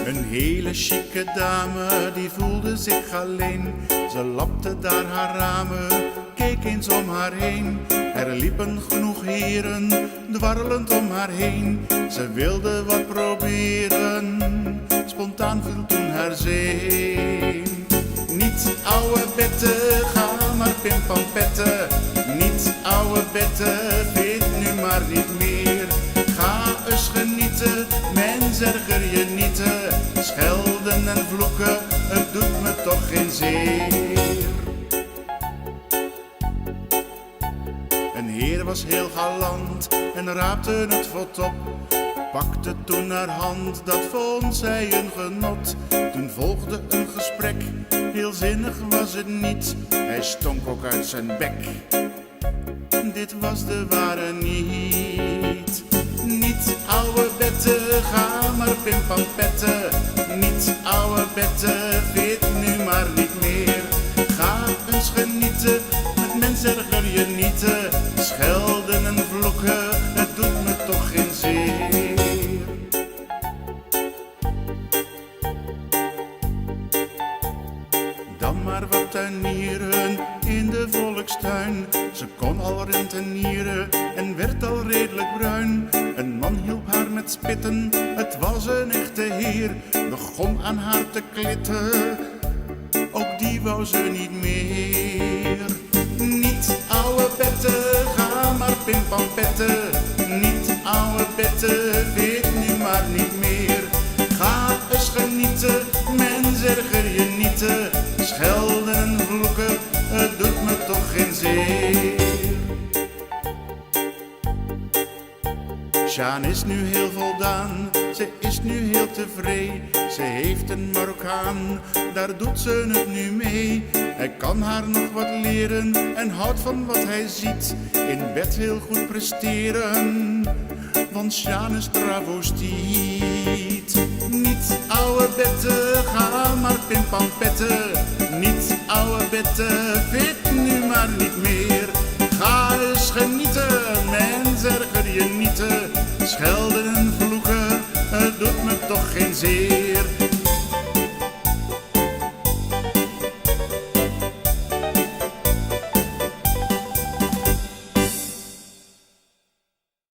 Een hele chique dame, die voelde zich alleen. Ze lapte daar haar ramen, keek eens om haar heen. Er liepen genoeg heren, dwarrelend om haar heen. Ze wilde wat proberen, spontaan viel toen haar zin. Niet ouwe Bette, ga maar pimpampetten. Niet ouwe Bette, weet nu maar niet meer. Ga eens genieten, mens erger je niet. Schelden en vloeken, het doet me toch geen zeer. Een heer was heel galant en raapte het vod op. Pakte toen haar hand, dat vond zij een genot. Toen volgde een gesprek, heel zinnig was het niet. Hij stonk ook uit zijn bek, dit was de ware niet. Niet ouwe Bette, ga maar pimpampetten. Niet ouwe Bette, weet nu maar niet meer. Ga eens genieten, met mens erger je niet. Schelden en vloeken, het doet me toch geen zeer. Dan maar wat tuinieren in de volkstuin. Ze kon al rentenieren en werd al redelijk bruin. Een man hielp haar met spitten, het was een echte heer. Begon aan haar te klitten, ook die wou ze niet meer. Niet ouwe Bette, ga maar pimpampetten. Niet ouwe Bette, weet nu maar niet meer. Ga eens genieten, mens erger je niet. Schelden en vloeken, het doet me toch geen zeer. Sjaan is nu heel voldaan, ze is nu heel tevreden. Ze heeft een Marokkaan, daar doet ze het nu mee. Hij kan haar nog wat leren en houdt van wat hij ziet. In bed heel goed presteren, want Sjaan is travestiet. Niet ouwe Bette, ga maar pimpampetten. Niet ouwe Bette, weet nu maar niet meer. Ga eens genieten, mens erger je niet. Schelden en vloeken, het doet me toch geen zeer.